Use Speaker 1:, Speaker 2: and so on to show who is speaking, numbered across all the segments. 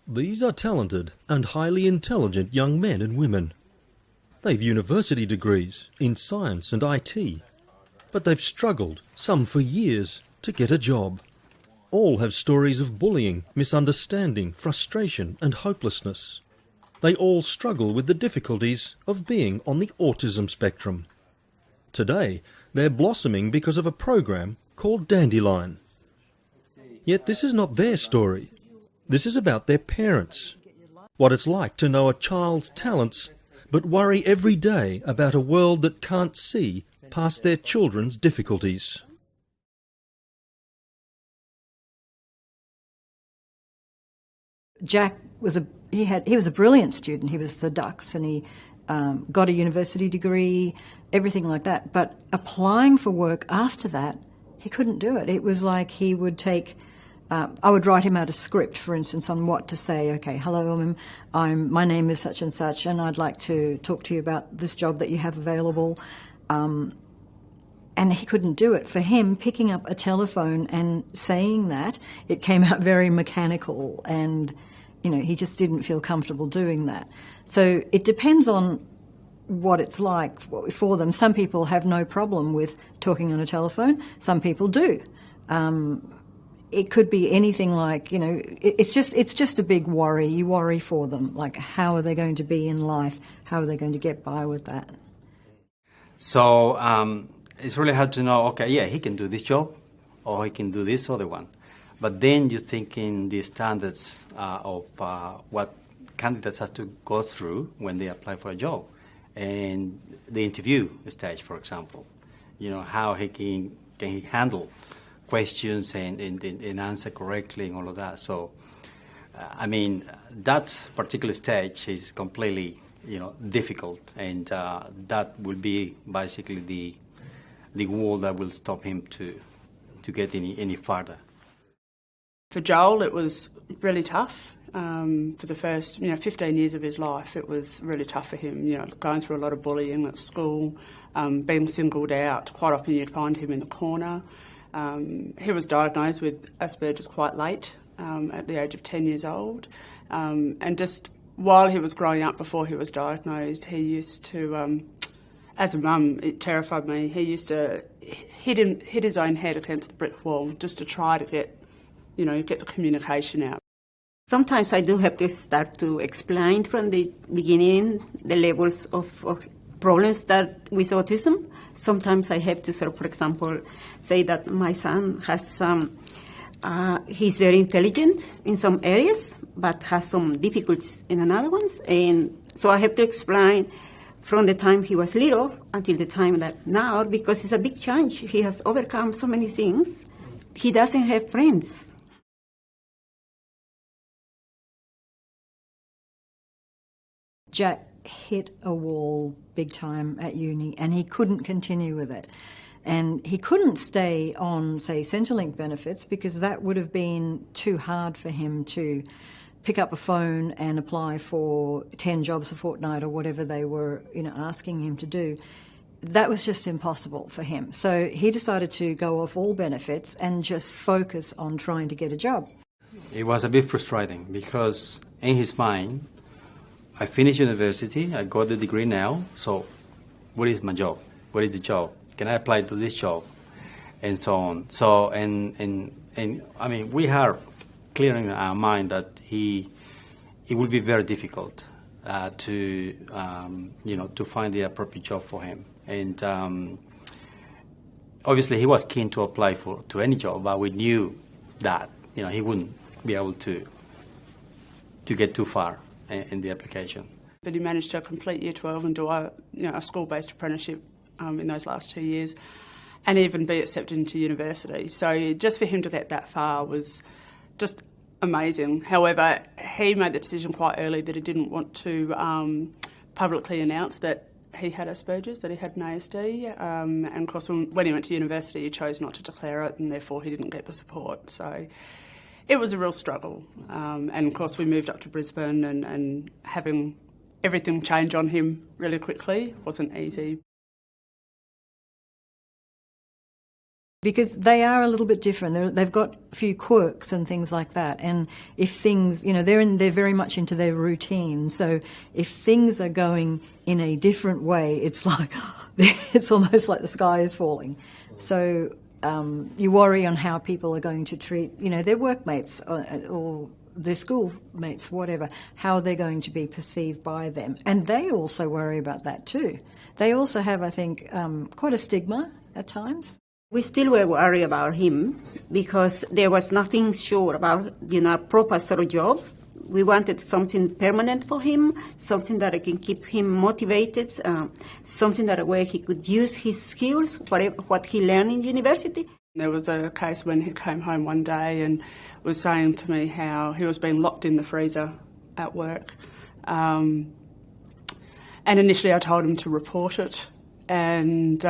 Speaker 1: These are talented and highly intelligent young men and women. They've university degrees in science and IT, but they've struggled, some for years, to get a job. All have stories of bullying, misunderstanding, frustration and hopelessness. They all struggle with the difficulties of being on the autism spectrum. Today, they're blossoming because of a program called Dandelion. Yet this is not their story. This is about their parents. What it's like to know a child's talents, but worry every day about a world that can't see past their children's difficulties.
Speaker 2: Jack was a brilliant student. He was the Dux, and he got a university degree, everything like that. But applying for work after that, he couldn't do it. It was like he would take. I would write him out a script, for instance, on what to say. Okay, hello, my name is such and such, and I'd like to talk to you about this job that you have available. And he couldn't do it. For him, picking up a telephone and saying that, it came out very mechanical, and he just didn't feel comfortable doing that. So it depends on what it's like for them. Some people have no problem with talking on a telephone. Some people do. It could be anything like, it's just a big worry. You worry for them, like how are they going to be in life? How are they going to get by with that?
Speaker 3: So it's really hard to know, okay, yeah, he can do this job or he can do this other one. But then you think in the standards of what candidates have to go through when they apply for a job. And the interview stage, for example, how can he handle questions and answer correctly and all of that. So, that particular stage is completely, difficult, and that will be basically the wall that will stop him to get any further.
Speaker 4: For Joel, it was really tough. For the first, 15 years of his life, it was really tough for him, going through a lot of bullying at school, being singled out. Quite often you'd find him in a corner. He was diagnosed with Asperger's quite late, at the age of 10 years old. And just while he was growing up, before he was diagnosed, he used to, as a mum, it terrified me, he used to hit his own head against the brick wall just to try to get the communication out.
Speaker 5: Sometimes I do have to start to explain from the beginning the levels of problems that with autism. Sometimes I have to for example, say that my son has he's very intelligent in some areas, but has some difficulties in another ones. And so I have to explain from the time he was little until the time that now, because it's a big change. He has overcome so many things. He doesn't have friends.
Speaker 2: Jack hit a wall big time at uni, and he couldn't continue with it. And he couldn't stay on, say, Centrelink benefits, because that would have been too hard for him to pick up a phone and apply for 10 jobs a fortnight or whatever they were, asking him to do. That was just impossible for him. So he decided to go off all benefits and just focus on trying to get a job.
Speaker 3: It was a bit frustrating because in his mind, I finished university, I got the degree now, so what is my job? What is the job? Can I apply to this job? And so on. So, and we are clear in our mind that it will be very difficult to find the appropriate job for him. And obviously he was keen to apply to any job, but we knew that, he wouldn't be able to get too far in the application.
Speaker 4: But he managed to complete Year 12 and do a school-based apprenticeship in those last 2 years, and even be accepted into university. So just for him to get that far was just amazing. However, he made the decision quite early that he didn't want to publicly announce that he had Asperger's, that he had an ASD, and of course when he went to university he chose not to declare it, and therefore he didn't get the support. So it was a real struggle, and of course we moved up to Brisbane, and having everything change on him really quickly wasn't easy.
Speaker 2: because they are a little bit different. They've got a few quirks and things like that. And if things, they're very much into their routine. So if things are going in a different way, it's like, it's almost like the sky is falling. So you worry on how people are going to treat, their workmates or their schoolmates, whatever, how they're going to be perceived by them. And they also worry about that too. They also have, I think, quite a stigma at times.
Speaker 5: We still were worried about him because there was nothing sure about, a proper sort of job. We wanted something permanent for him, something that can keep him motivated, something that where he could use his skills, what he learned in university.
Speaker 4: There was a case when he came home one day and was saying to me how he was being locked in the freezer at work. And initially I told him to report it. And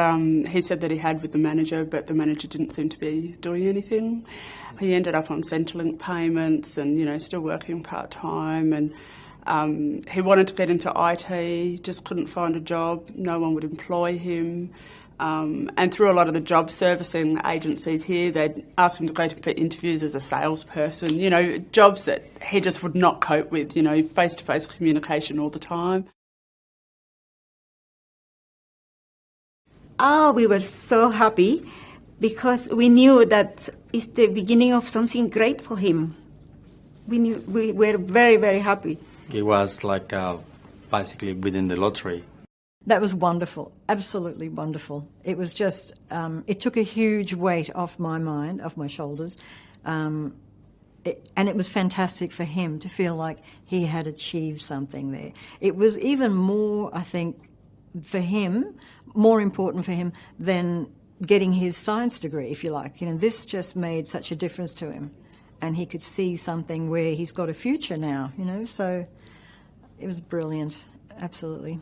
Speaker 4: he said that he had with the manager, but the manager didn't seem to be doing anything. He ended up on Centrelink payments and, still working part-time. And he wanted to get into IT, just couldn't find a job. No one would employ him. And through a lot of the job servicing agencies here, they'd ask him to go for interviews as a salesperson, jobs that he just would not cope with, face-to-face communication all the time.
Speaker 5: We were so happy because we knew that it's the beginning of something great for him. We were very, very happy.
Speaker 3: It was like basically winning the lottery.
Speaker 2: That was wonderful, absolutely wonderful. It was just, it took a huge weight off my mind, off my shoulders. And it was fantastic for him to feel like he had achieved something there. It was even more, I think, for him, more important for him than getting his science degree, if you like. This just made such a difference to him. And he could see something where he's got a future now, so it was brilliant, absolutely.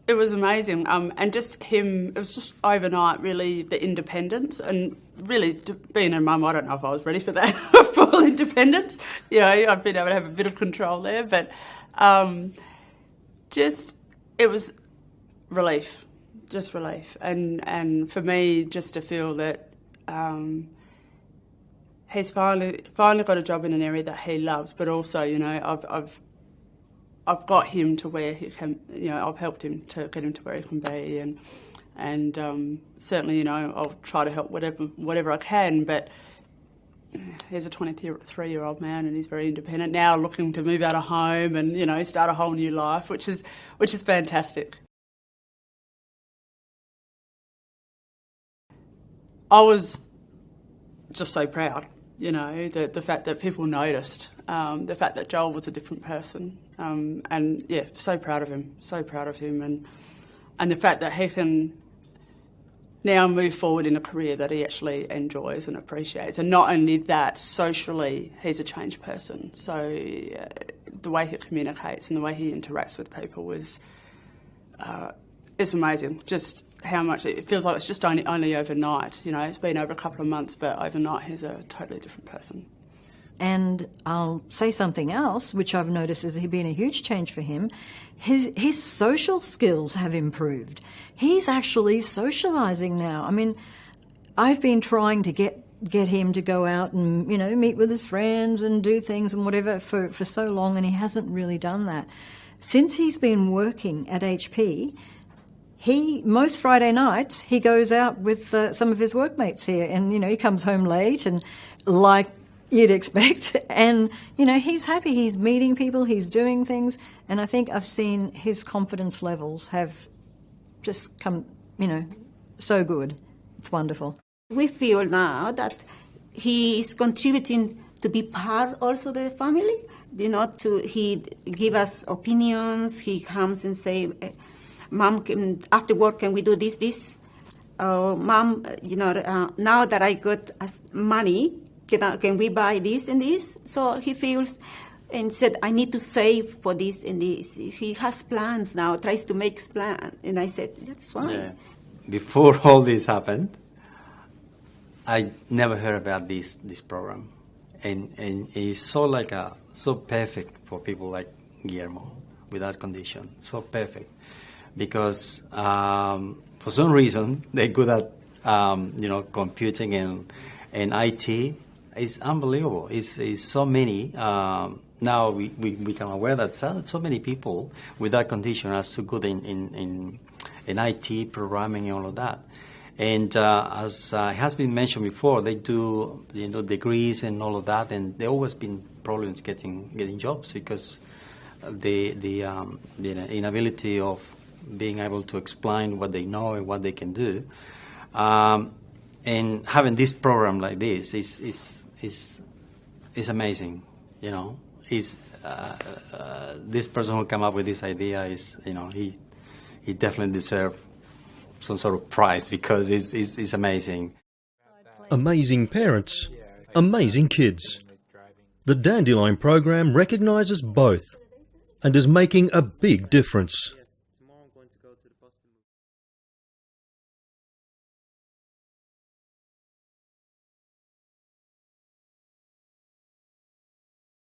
Speaker 4: It was amazing. And just him, it was just overnight, really, the independence. And really, being a mum, I don't know if I was ready for that, full independence. I've been able to have a bit of control there. But it was relief, just relief. And for me, just to feel that he's finally got a job in an area that he loves, but also, I've got him to where he can, I've helped him to get him to where he can be, and certainly, I'll try to help whatever I can, but he's a 23-year-old man and he's very independent now, looking to move out of home and, start a whole new life, which is fantastic. I was just so proud, the fact that people noticed, the fact that Joel was a different person, and yeah, so proud of him, and the fact that he can now move forward in a career that he actually enjoys and appreciates. And not only that, socially, he's a changed person. So the way he communicates and the way he interacts with people is, it's amazing. Just how much it feels like it's just only overnight. It's been over a couple of months, but overnight he's a totally different person.
Speaker 2: And I'll say something else, which I've noticed has been a huge change for him. His social skills have improved. He's actually socialising now. I mean, I've been trying to get him to go out and, meet with his friends and do things and whatever for so long, and he hasn't really done that. Since he's been working at HP, most Friday nights he goes out with some of his workmates here, and, he comes home late and like you'd expect, and, he's happy. He's meeting people, he's doing things, and I think I've seen his confidence levels have just come, so good. It's wonderful.
Speaker 5: We feel now that he is contributing to be part also of the family. He give us opinions. He comes and say, "Mom, after work, can we do this? Mom, now that I got money, can we buy this and this?" So he feels and said, "I need to save for this and this." He has plans now, tries to make plans. And I said, "That's fine."
Speaker 3: Yeah. Before all this happened, I never heard about this program. And it's so perfect for people like Guillermo with that condition. So perfect. Because for some reason, they're good at computing and IT is unbelievable. It's so many. Now we become aware that so many people with that condition are so good in IT, programming, and all of that. And as has been mentioned before, they do degrees and all of that, and there always been problems getting jobs because the inability of being able to explain what they know and what they can do. And having this program like this is amazing. This person who came up with this idea is he definitely deserves some sort of prize because it's amazing.
Speaker 1: Amazing parents, amazing kids. The Dandelion program recognises both and is making a big difference.